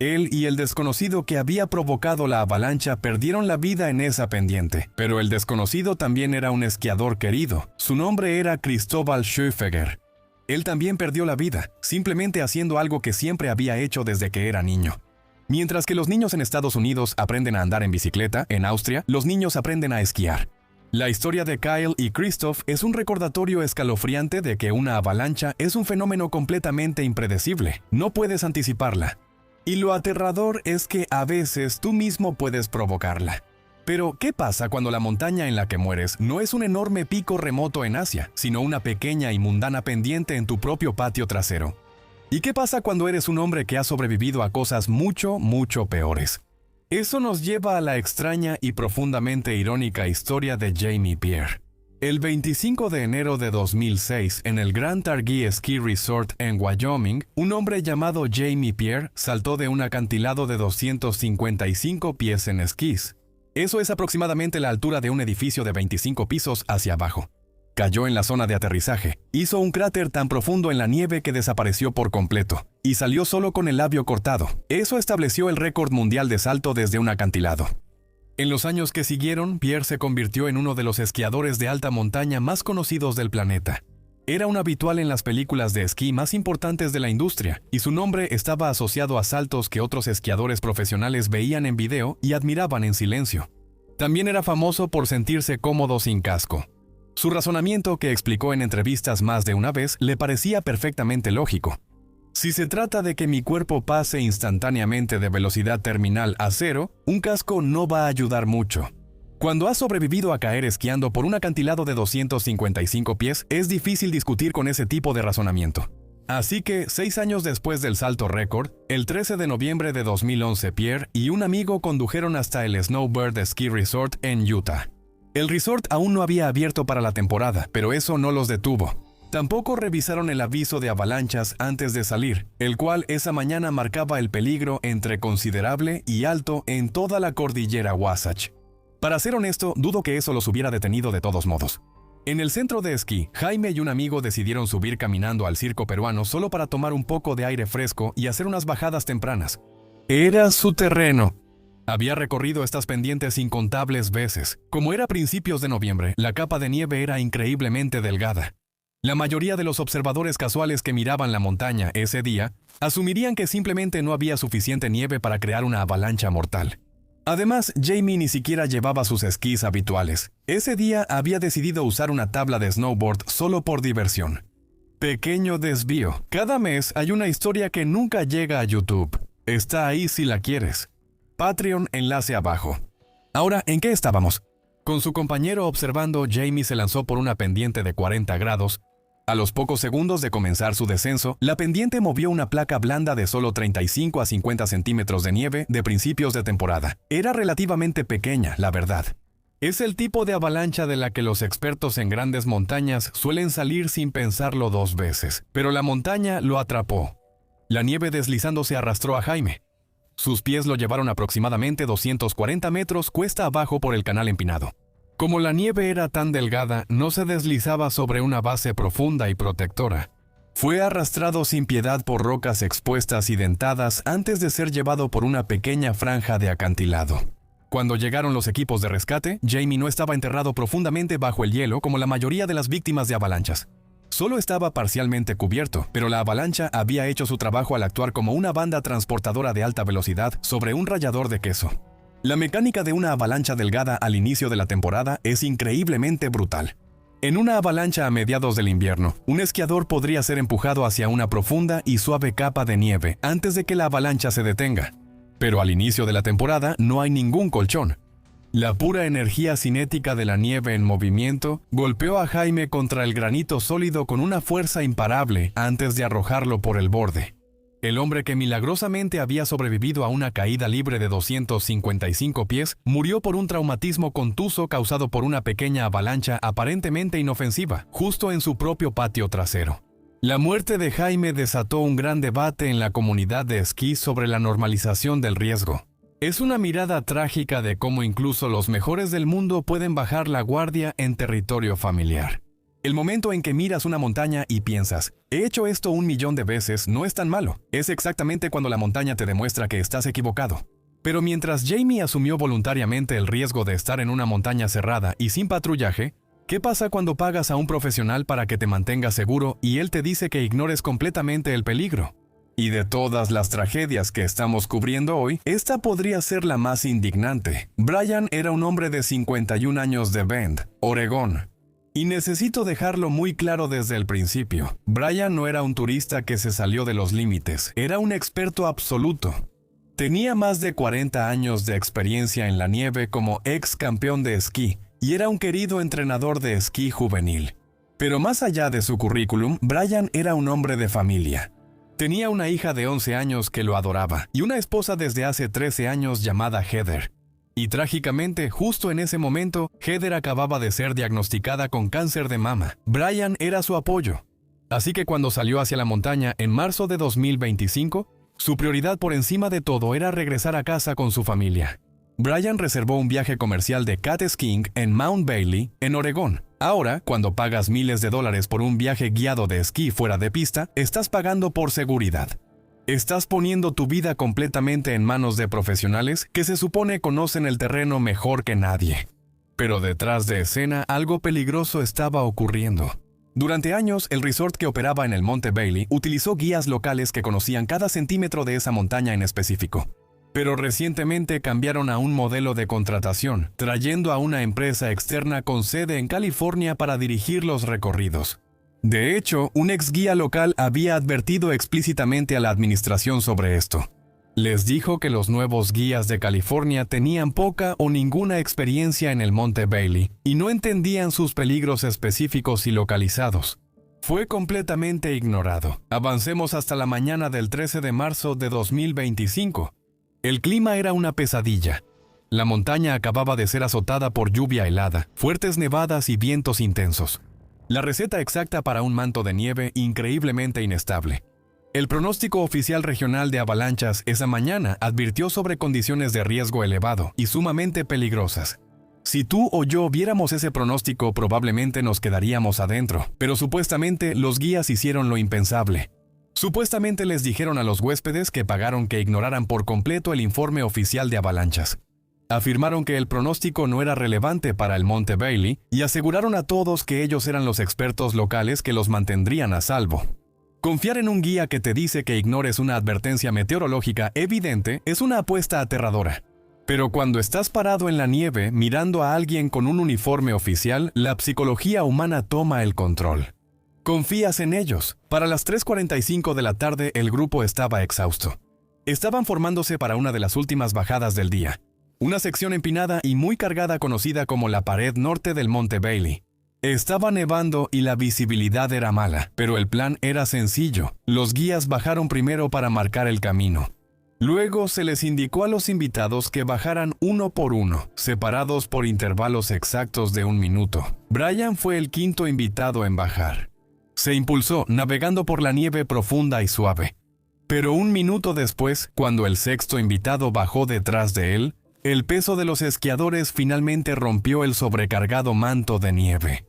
Él y el desconocido que había provocado la avalancha perdieron la vida en esa pendiente, pero el desconocido también era un esquiador querido. Su nombre era Cristóbal Schöfeger. Él también perdió la vida, simplemente haciendo algo que siempre había hecho desde que era niño. Mientras que los niños en Estados Unidos aprenden a andar en bicicleta, en Austria, los niños aprenden a esquiar. La historia de Kyle y Christoph es un recordatorio escalofriante de que una avalancha es un fenómeno completamente impredecible. No puedes anticiparla. Y lo aterrador es que a veces tú mismo puedes provocarla. Pero, ¿qué pasa cuando la montaña en la que mueres no es un enorme pico remoto en Asia, sino una pequeña y mundana pendiente en tu propio patio trasero? ¿Y qué pasa cuando eres un hombre que ha sobrevivido a cosas mucho, mucho peores? Eso nos lleva a la extraña y profundamente irónica historia de Jamie Pierre. El 25 de enero de 2006, en el Grand Targhee Ski Resort en Wyoming, un hombre llamado Jamie Pierre saltó de un acantilado de 255 pies en esquís. Eso es aproximadamente la altura de un edificio de 25 pisos hacia abajo. Cayó en la zona de aterrizaje, hizo un cráter tan profundo en la nieve que desapareció por completo, y salió solo con el labio cortado. Eso estableció el récord mundial de salto desde un acantilado. En los años que siguieron, Pierre se convirtió en uno de los esquiadores de alta montaña más conocidos del planeta. Era un habitual en las películas de esquí más importantes de la industria, y su nombre estaba asociado a saltos que otros esquiadores profesionales veían en video y admiraban en silencio. También era famoso por sentirse cómodo sin casco. Su razonamiento, que explicó en entrevistas más de una vez, le parecía perfectamente lógico. Si se trata de que mi cuerpo pase instantáneamente de velocidad terminal a cero, un casco no va a ayudar mucho. Cuando has sobrevivido a caer esquiando por un acantilado de 255 pies, es difícil discutir con ese tipo de razonamiento. Así que, 6 años después del salto récord, el 13 de noviembre de 2011, Pierre y un amigo condujeron hasta el Snowbird Ski Resort en Utah. El resort aún no había abierto para la temporada, pero eso no los detuvo. Tampoco revisaron el aviso de avalanchas antes de salir, el cual esa mañana marcaba el peligro entre considerable y alto en toda la cordillera Wasatch. Para ser honesto, dudo que eso los hubiera detenido de todos modos. En el centro de esquí, Jaime y un amigo decidieron subir caminando al circo peruano solo para tomar un poco de aire fresco y hacer unas bajadas tempranas. Era su terreno. Había recorrido estas pendientes incontables veces. Como era principios de noviembre, la capa de nieve era increíblemente delgada. La mayoría de los observadores casuales que miraban la montaña ese día asumirían que simplemente no había suficiente nieve para crear una avalancha mortal. Además, Jamie ni siquiera llevaba sus esquís habituales. Ese día había decidido usar una tabla de snowboard solo por diversión. Pequeño desvío. Cada mes hay una historia que nunca llega a YouTube. Está ahí si la quieres. Patreon, enlace abajo. Ahora, ¿en qué estábamos? Con su compañero observando, Jamie se lanzó por una pendiente de 40 grados. A los pocos segundos de comenzar su descenso, la pendiente movió una placa blanda de solo 35 a 50 centímetros de nieve de principios de temporada. Era relativamente pequeña, la verdad. Es el tipo de avalancha de la que los expertos en grandes montañas suelen salir sin pensarlo 2 veces. Pero la montaña lo atrapó. La nieve deslizándose arrastró a Jaime. Sus pies lo llevaron aproximadamente 240 metros cuesta abajo por el canal empinado. Como la nieve era tan delgada, no se deslizaba sobre una base profunda y protectora. Fue arrastrado sin piedad por rocas expuestas y dentadas antes de ser llevado por una pequeña franja de acantilado. Cuando llegaron los equipos de rescate, Jamie no estaba enterrado profundamente bajo el hielo como la mayoría de las víctimas de avalanchas. Solo estaba parcialmente cubierto, pero la avalancha había hecho su trabajo al actuar como una banda transportadora de alta velocidad sobre un rallador de queso. La mecánica de una avalancha delgada al inicio de la temporada es increíblemente brutal. En una avalancha a mediados del invierno, un esquiador podría ser empujado hacia una profunda y suave capa de nieve antes de que la avalancha se detenga. Pero al inicio de la temporada no hay ningún colchón. La pura energía cinética de la nieve en movimiento golpeó a Jaime contra el granito sólido con una fuerza imparable antes de arrojarlo por el borde. El hombre que milagrosamente había sobrevivido a una caída libre de 255 pies murió por un traumatismo contuso causado por una pequeña avalancha aparentemente inofensiva, justo en su propio patio trasero. La muerte de Jaime desató un gran debate en la comunidad de esquí sobre la normalización del riesgo. Es una mirada trágica de cómo incluso los mejores del mundo pueden bajar la guardia en territorio familiar. El momento en que miras una montaña y piensas, he hecho esto 1.000.000 de veces, no es tan malo. Es exactamente cuando la montaña te demuestra que estás equivocado. Pero mientras Jamie asumió voluntariamente el riesgo de estar en una montaña cerrada y sin patrullaje, ¿Qué pasa cuando pagas a un profesional para que te mantenga seguro y él te dice que ignores completamente el peligro? Y de todas las tragedias que estamos cubriendo hoy, esta podría ser la más indignante. Brian era un hombre de 51 años de Bend, Oregón. Y necesito dejarlo muy claro desde el principio. Brian no era un turista que se salió de los límites, era un experto absoluto. Tenía más de 40 años de experiencia en la nieve como ex campeón de esquí y era un querido entrenador de esquí juvenil. Pero más allá de su currículum, Brian era un hombre de familia. Tenía una hija de 11 años que lo adoraba y una esposa desde hace 13 años llamada Heather. Y trágicamente, justo en ese momento, Heather acababa de ser diagnosticada con cáncer de mama. Brian era su apoyo. Así que cuando salió hacia la montaña en marzo de 2025, su prioridad por encima de todo era regresar a casa con su familia. Brian reservó un viaje comercial de cat skiing en Mount Bailey, en Oregón. Ahora, cuando pagas miles de dólares por un viaje guiado de esquí fuera de pista, estás pagando por seguridad. Estás poniendo tu vida completamente en manos de profesionales que se supone conocen el terreno mejor que nadie. Pero detrás de escena, algo peligroso estaba ocurriendo. Durante años, el resort que operaba en el Monte Bailey utilizó guías locales que conocían cada centímetro de esa montaña en específico. Pero recientemente cambiaron a un modelo de contratación, trayendo a una empresa externa con sede en California para dirigir los recorridos. De hecho, un ex guía local había advertido explícitamente a la administración sobre esto. Les dijo que los nuevos guías de California tenían poca o ninguna experiencia en el Monte Bailey y no entendían sus peligros específicos y localizados. Fue completamente ignorado. Avancemos hasta la mañana del 13 de marzo de 2025. El clima era una pesadilla. La montaña acababa de ser azotada por lluvia helada, fuertes nevadas y vientos intensos. La receta exacta para un manto de nieve increíblemente inestable. El pronóstico oficial regional de avalanchas esa mañana advirtió sobre condiciones de riesgo elevado y sumamente peligrosas. Si tú o yo viéramos ese pronóstico, probablemente nos quedaríamos adentro, pero supuestamente los guías hicieron lo impensable. Supuestamente les dijeron a los huéspedes que pagaron que ignoraran por completo el informe oficial de avalanchas. Afirmaron que el pronóstico no era relevante para el Monte Bailey y aseguraron a todos que ellos eran los expertos locales que los mantendrían a salvo. Confiar en un guía que te dice que ignores una advertencia meteorológica evidente es una apuesta aterradora. Pero cuando estás parado en la nieve mirando a alguien con un uniforme oficial, la psicología humana toma el control. Confías en ellos. Para las 3:45 de la tarde el grupo estaba exhausto. Estaban formándose para una de las últimas bajadas del día. Una sección empinada y muy cargada conocida como la pared norte del Monte Bailey. Estaba nevando y la visibilidad era mala, pero el plan era sencillo. Los guías bajaron primero para marcar el camino. Luego se les indicó a los invitados que bajaran uno por uno, separados por intervalos exactos de 1 minuto. Brian fue el quinto invitado en bajar. Se impulsó navegando por la nieve profunda y suave. Pero 1 minuto después, cuando el sexto invitado bajó detrás de él, el peso de los esquiadores finalmente rompió el sobrecargado manto de nieve.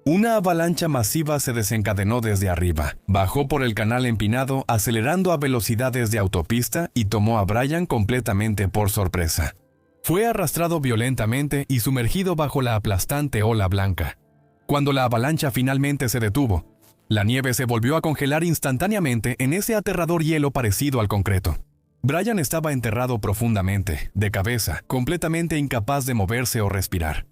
Una avalancha masiva se desencadenó desde arriba, bajó por el canal empinado acelerando a velocidades de autopista y tomó a Brian completamente por sorpresa. Fue arrastrado violentamente y sumergido bajo la aplastante ola blanca. Cuando la avalancha finalmente se detuvo, la nieve se volvió a congelar instantáneamente en ese aterrador hielo parecido al concreto. Brian estaba enterrado profundamente, de cabeza, completamente incapaz de moverse o respirar.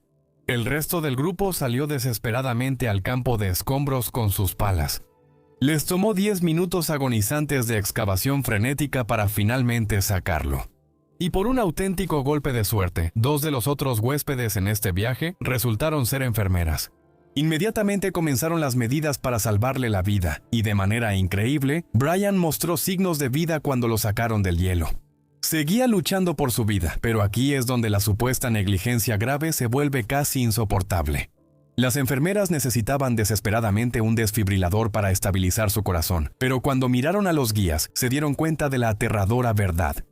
El resto del grupo salió desesperadamente al campo de escombros con sus palas. Les tomó 10 minutos agonizantes de excavación frenética para finalmente sacarlo. Y por un auténtico golpe de suerte, 2 de los otros huéspedes en este viaje resultaron ser enfermeras. Inmediatamente comenzaron las medidas para salvarle la vida, y de manera increíble, Brian mostró signos de vida cuando lo sacaron del hielo. Seguía luchando por su vida, pero aquí es donde la supuesta negligencia grave se vuelve casi insoportable. Las enfermeras necesitaban desesperadamente un desfibrilador para estabilizar su corazón, pero cuando miraron a los guías, se dieron cuenta de la aterradora verdad.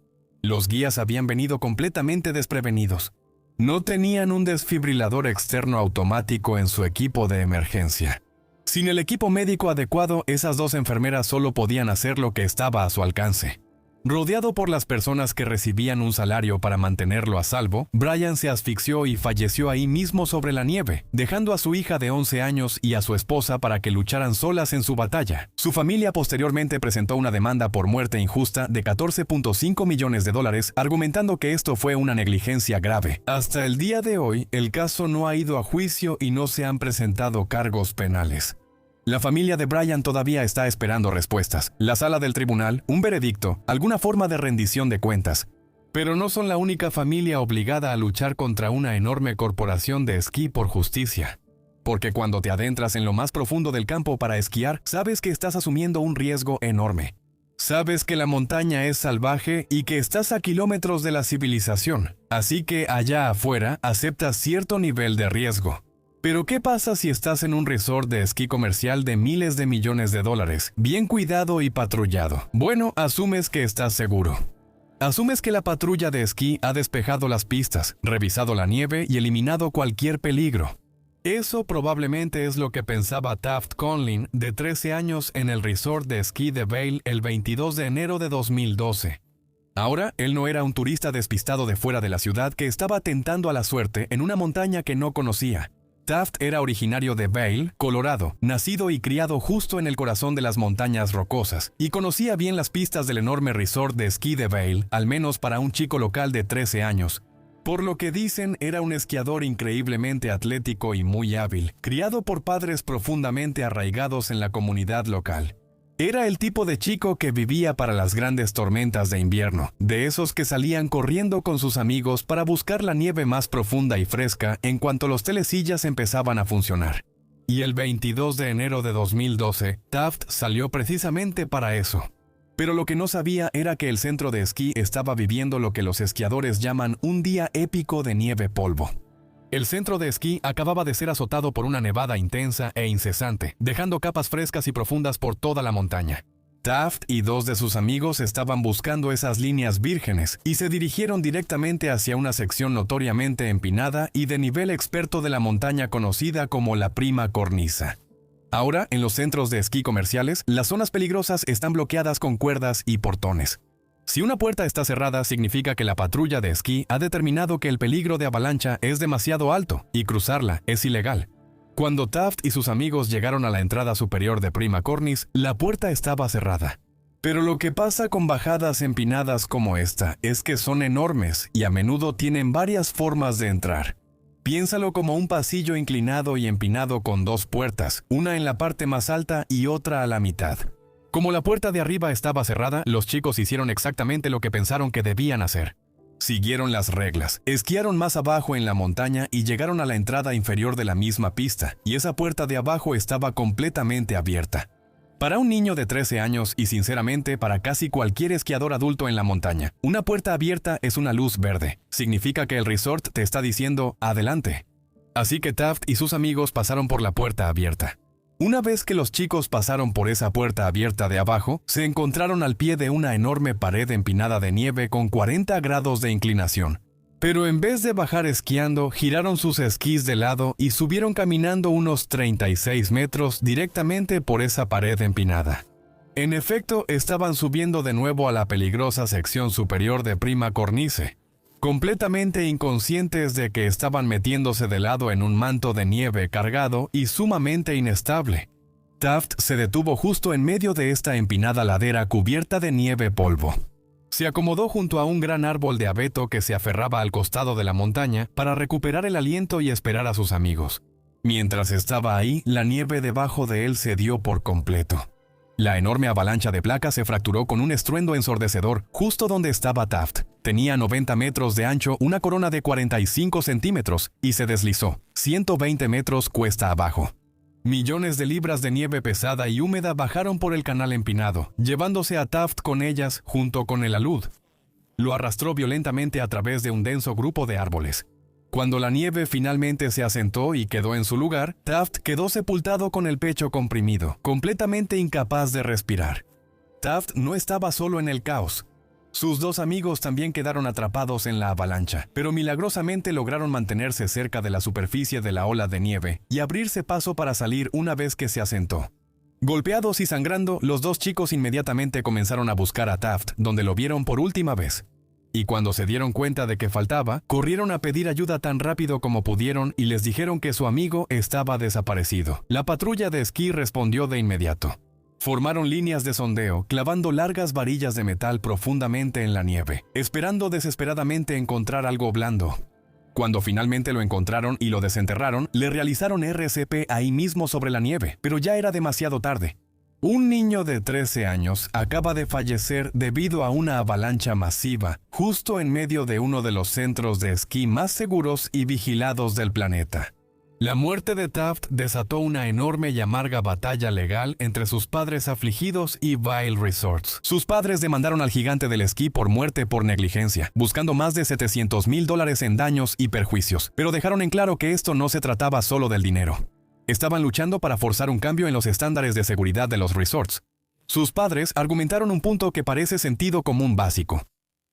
Los guías habían venido completamente desprevenidos. No tenían un desfibrilador externo automático en su equipo de emergencia. Sin el equipo médico adecuado, esas 2 enfermeras solo podían hacer lo que estaba a su alcance. Rodeado por las personas que recibían un salario para mantenerlo a salvo, Brian se asfixió y falleció ahí mismo sobre la nieve, dejando a su hija de 11 años y a su esposa para que lucharan solas en su batalla. Su familia posteriormente presentó una demanda por muerte injusta de $14.5 millones, argumentando que esto fue una negligencia grave. Hasta el día de hoy, el caso no ha ido a juicio y no se han presentado cargos penales. La familia de Brian todavía está esperando respuestas, la sala del tribunal, un veredicto, alguna forma de rendición de cuentas. Pero no son la única familia obligada a luchar contra una enorme corporación de esquí por justicia. Porque cuando te adentras en lo más profundo del campo para esquiar, sabes que estás asumiendo un riesgo enorme. Sabes que la montaña es salvaje y que estás a kilómetros de la civilización, así que allá afuera aceptas cierto nivel de riesgo. Pero ¿qué pasa si estás en un resort de esquí comercial de miles de millones de dólares, bien cuidado y patrullado? Bueno, asumes que estás seguro. Asumes que la patrulla de esquí ha despejado las pistas, revisado la nieve y eliminado cualquier peligro. Eso probablemente es lo que pensaba Taft Conlin, de 13 años, en el resort de esquí de Vail el 22 de enero de 2012. Ahora, él no era un turista despistado de fuera de la ciudad que estaba tentando a la suerte en una montaña que no conocía. Taft era originario de Vail, Colorado, nacido y criado justo en el corazón de las montañas rocosas, y conocía bien las pistas del enorme resort de esquí de Vail, al menos para un chico local de 13 años. Por lo que dicen, era un esquiador increíblemente atlético y muy hábil, criado por padres profundamente arraigados en la comunidad local. Era el tipo de chico que vivía para las grandes tormentas de invierno, de esos que salían corriendo con sus amigos para buscar la nieve más profunda y fresca en cuanto los telesillas empezaban a funcionar. Y el 22 de enero de 2012, Taft salió precisamente para eso. Pero lo que no sabía era que el centro de esquí estaba viviendo lo que los esquiadores llaman un día épico de nieve-polvo. El centro de esquí acababa de ser azotado por una nevada intensa e incesante, dejando capas frescas y profundas por toda la montaña. Taft y dos de sus amigos estaban buscando esas líneas vírgenes y se dirigieron directamente hacia una sección notoriamente empinada y de nivel experto de la montaña conocida como la Prima Cornisa. Ahora, en los centros de esquí comerciales, las zonas peligrosas están bloqueadas con cuerdas y portones. Si una puerta está cerrada, significa que la patrulla de esquí ha determinado que el peligro de avalancha es demasiado alto y cruzarla es ilegal. Cuando Taft y sus amigos llegaron a la entrada superior de Prima Cornis, la puerta estaba cerrada. Pero lo que pasa con bajadas empinadas como esta es que son enormes y a menudo tienen varias formas de entrar. Piénsalo como un pasillo inclinado y empinado con dos puertas, una en la parte más alta y otra a la mitad. Como la puerta de arriba estaba cerrada, los chicos hicieron exactamente lo que pensaron que debían hacer. Siguieron las reglas, esquiaron más abajo en la montaña y llegaron a la entrada inferior de la misma pista, y esa puerta de abajo estaba completamente abierta. Para un niño de 13 años y sinceramente para casi cualquier esquiador adulto en la montaña, una puerta abierta es una luz verde. Significa que el resort te está diciendo ¡adelante! Así que Taft y sus amigos pasaron por la puerta abierta. Una vez que los chicos pasaron por esa puerta abierta de abajo, se encontraron al pie de una enorme pared empinada de nieve con 40 grados de inclinación. Pero en vez de bajar esquiando, giraron sus esquís de lado y subieron caminando unos 36 metros directamente por esa pared empinada. En efecto, estaban subiendo de nuevo a la peligrosa sección superior de Prima Cornice, completamente inconscientes de que estaban metiéndose de lado en un manto de nieve cargado y sumamente inestable. Taft se detuvo justo en medio de esta empinada ladera cubierta de nieve polvo. Se acomodó junto a un gran árbol de abeto que se aferraba al costado de la montaña para recuperar el aliento y esperar a sus amigos. Mientras estaba ahí, la nieve debajo de él cedió por completo. La enorme avalancha de placas se fracturó con un estruendo ensordecedor justo donde estaba Taft. Tenía 90 metros de ancho, una corona de 45 centímetros, y se deslizó 120 metros cuesta abajo. Millones de libras de nieve pesada y húmeda bajaron por el canal empinado, llevándose a Taft con ellas junto con el alud. Lo arrastró violentamente a través de un denso grupo de árboles. Cuando la nieve finalmente se asentó y quedó en su lugar, Taft quedó sepultado con el pecho comprimido, completamente incapaz de respirar. Taft no estaba solo en el caos. Sus dos amigos también quedaron atrapados en la avalancha, pero milagrosamente lograron mantenerse cerca de la superficie de la ola de nieve y abrirse paso para salir una vez que se asentó. Golpeados y sangrando, los dos chicos inmediatamente comenzaron a buscar a Taft, donde lo vieron por última vez. Y cuando se dieron cuenta de que faltaba, corrieron a pedir ayuda tan rápido como pudieron y les dijeron que su amigo estaba desaparecido. La patrulla de esquí respondió de inmediato. Formaron líneas de sondeo, clavando largas varillas de metal profundamente en la nieve, esperando desesperadamente encontrar algo blando. Cuando finalmente lo encontraron y lo desenterraron, le realizaron RCP ahí mismo sobre la nieve, pero ya era demasiado tarde. Un niño de 13 años acaba de fallecer debido a una avalancha masiva, justo en medio de uno de los centros de esquí más seguros y vigilados del planeta. La muerte de Taft desató una enorme y amarga batalla legal entre sus padres afligidos y Vail Resorts. Sus padres demandaron al gigante del esquí por muerte por negligencia, buscando más de $700,000 en daños y perjuicios, pero dejaron en claro que esto no se trataba solo del dinero. Estaban luchando para forzar un cambio en los estándares de seguridad de los resorts. Sus padres argumentaron un punto que parece sentido común básico.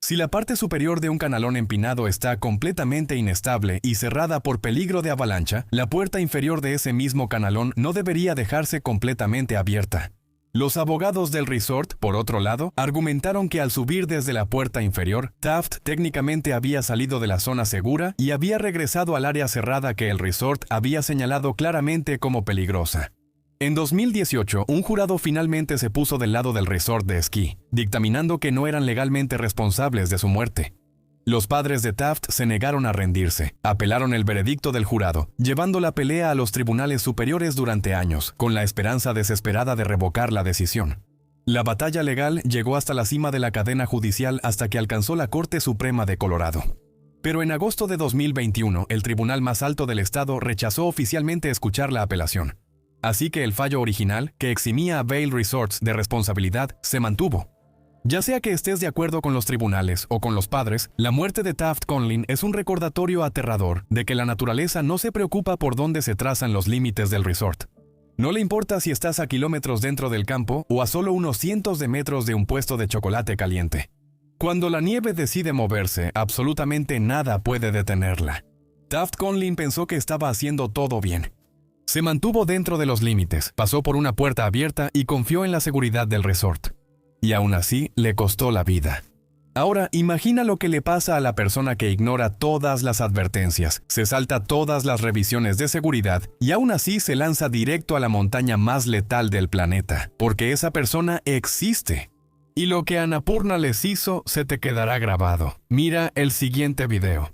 Si la parte superior de un canalón empinado está completamente inestable y cerrada por peligro de avalancha, la puerta inferior de ese mismo canalón no debería dejarse completamente abierta. Los abogados del resort, por otro lado, argumentaron que al subir desde la puerta inferior, Taft técnicamente había salido de la zona segura y había regresado al área cerrada que el resort había señalado claramente como peligrosa. En 2018, un jurado finalmente se puso del lado del resort de esquí, dictaminando que no eran legalmente responsables de su muerte. Los padres de Taft se negaron a rendirse, apelaron el veredicto del jurado, llevando la pelea a los tribunales superiores durante años, con la esperanza desesperada de revocar la decisión. La batalla legal llegó hasta la cima de la cadena judicial hasta que alcanzó la Corte Suprema de Colorado. Pero en agosto de 2021, el tribunal más alto del estado rechazó oficialmente escuchar la apelación. Así que el fallo original, que eximía a Vail Resorts de responsabilidad, se mantuvo. Ya sea que estés de acuerdo con los tribunales o con los padres, la muerte de Taft Conlin es un recordatorio aterrador de que la naturaleza no se preocupa por dónde se trazan los límites del resort. No le importa si estás a kilómetros dentro del campo o a solo unos cientos de metros de un puesto de chocolate caliente. Cuando la nieve decide moverse, absolutamente nada puede detenerla. Taft Conlin pensó que estaba haciendo todo bien. Se mantuvo dentro de los límites, pasó por una puerta abierta y confió en la seguridad del resort. Y aún así, le costó la vida. Ahora, imagina lo que le pasa a la persona que ignora todas las advertencias, se salta todas las revisiones de seguridad y aún así se lanza directo a la montaña más letal del planeta, porque esa persona existe. Y lo que Annapurna les hizo se te quedará grabado. Mira el siguiente video.